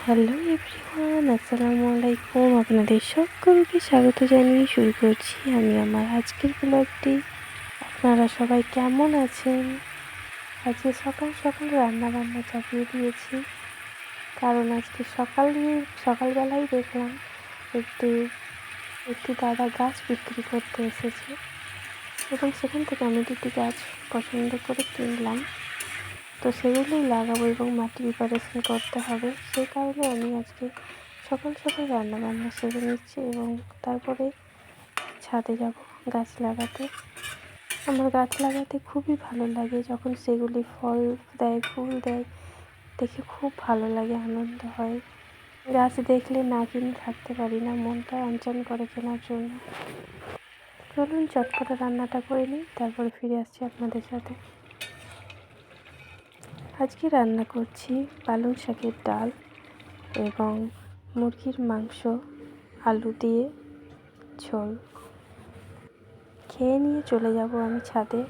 Hello everyone, আসসালামু আলাইকুম। আপনাদের সকলকে স্বাগত জানিয়ে শুরু করছি আমি আমার আজকের ব্লগটি। আপনারা সবাই কেমন আছেন? আজকে সকাল সকাল রান্না বান্না চাপিয়ে দিয়েছি, কারণ আজকে সকালবেলায় দেখলাম একটি দাদা গাছ বিক্রি করতে এসেছে এবং সেখান থেকে আমি দুটি গাছ পছন্দ করে কিনলাম। তো সেগুলোই লাগাবো এবং মাটি প্রিপারেশন করতে হবে। সেই কারণে আমি আজকে সকাল সকাল রান্নাবান্না সেরে নিচ্ছি এবং তারপরে ছাদে যাব গাছ লাগাতে। আমার গাছ লাগাতে খুবই ভালো লাগে, যখন সেগুলি ফল দেয়, ফুল দেয়, দেখে খুব ভালো লাগে, আনন্দ হয়। গাছ দেখলে না কিনে থাকতে পারি না, মনটা আনচান করে কেনার জন্য। চলুন চটপটা রান্নাটা করে নিই, তারপরে ফিরে আসছি আপনাদের সাথে। আজকে রান্না করছি পালং শাকের ডাল এবং মুরগির মাংস, আলু দিয়ে ঝোল। খেয়ে নিয়ে চলে যাব আমি ছাদে।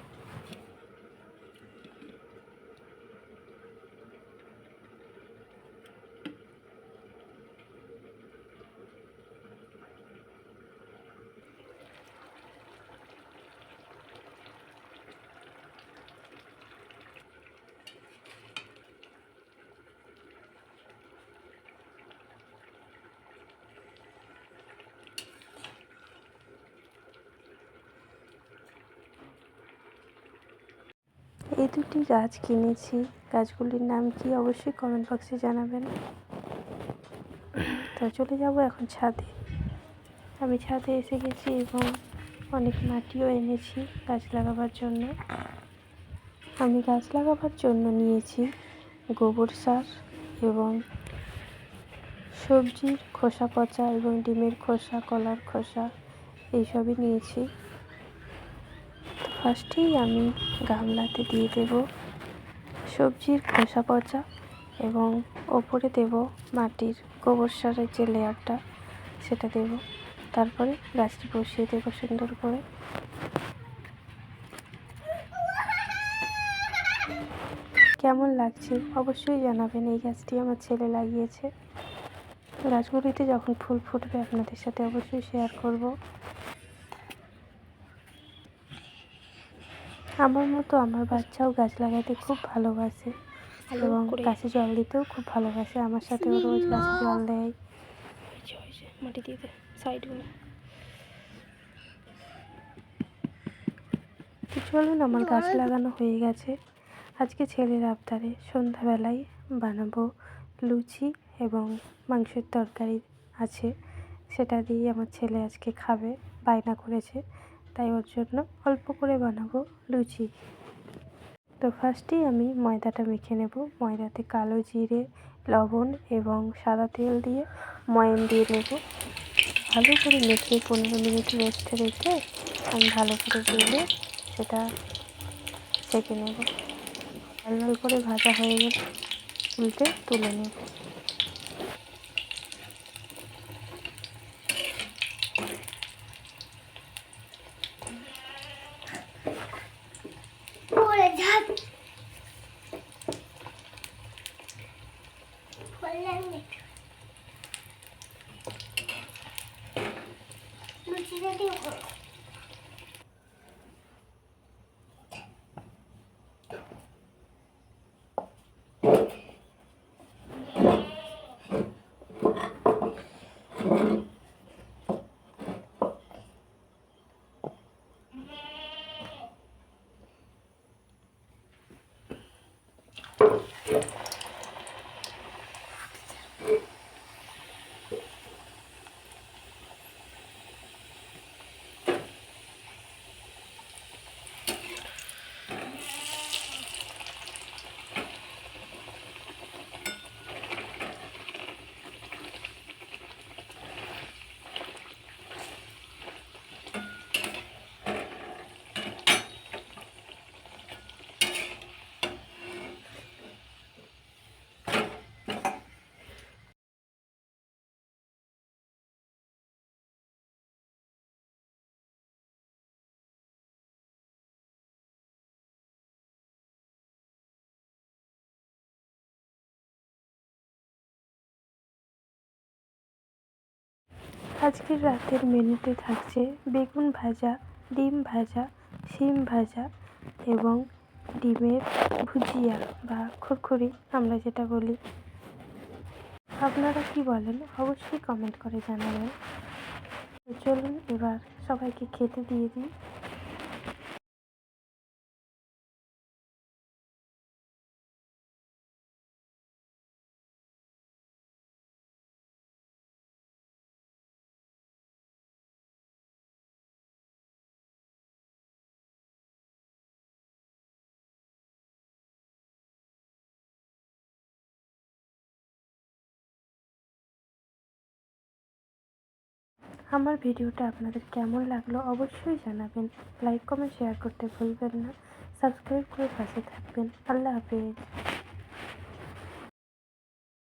এই দুটি গাছ কিনেছি, গাছগুলির নাম কি অবশ্যই কমেন্ট বক্সে জানাবেন। তো চলে যাব এখন ছাদে। আমি ছাদে এসে গেছি এবং অনেক মাটিও এনেছি গাছ লাগাবার জন্য। আমি গাছ লাগাবার জন্য নিয়েছি গোবর সার এবং সবজির খোসা পচা এবং ডিমের খোসা, কলার খোসা, এইসবই নিয়েছি। তো ফার্স্টেই আমি গামলাতে দিয়ে দেব সবজির খোসা পচা এবং ওপরে দেব মাটির গোবর সারের যে লেয়ারটা, সেটা দেব। তারপরে গাছটি বসিয়ে দেব সুন্দর করে। কেমন লাগছে অবশ্যই জানাবেন। এই গাছটি আমার ছেলে লাগিয়েছে। গাছগুলিতে যখন ফুল ফুটবে আপনাদের সাথে অবশ্যই শেয়ার করব। আমার মতো আমার বাচ্চাও গাছ লাগাতে খুব ভালোবাসে এবং গাছে জল দিতেও খুব ভালোবাসে। আমার সাথেও রোজ গাছে জল দেয়। মাটি দিয়ে সাইডগুলো। চলুন, আমার গাছ লাগানো হয়ে গেছে। আজকে ছেলের আবদারে সন্ধ্যাবেলায় বানাবো লুচি এবং মাংসের তরকারি আছে, সেটা দিয়ে আমার ছেলে আজকে খাবে, বায়না করেছে, তাই ওর জন্য অল্প করে বানাবো লুচি। তো ফার্স্টেই আমি ময়দাটা মেখে নেব। ময়দাতে কালো জিরে, লবণ এবং সাদা তেল দিয়ে ময়ান দিয়ে নেব। ভালো করে মেখে 15 মিনিট রেস্টে রেখে আমি ভালো করে বেলে সেটা সেঁকে নেব। লাল লাল করে ভাজা হয়ে গেলে উল্টে তুলে নেব। আজকের রাতের মেনুতে থাকছে বেগুন ভাজা, ডিম ভাজা, শিম ভাজা এবং ডিমের ভুজিয়া বা খুরখুরি আমরা যেটা বলি। আপনারা কি বলেন অবশ্যই কমেন্ট করে জানাবেন। তো চলুন এবার সবাইকে খেতে দিয়ে দিই। আমার ভিডিওটা আপনাদের কেমন লাগলো অবশ্যই জানাবেন। লাইক কমেন্ট শেয়ার করতে ভুলবেন না। সাবস্ক্রাইব করে পাশে থাকবেন। আল্লাহ হাফেজ।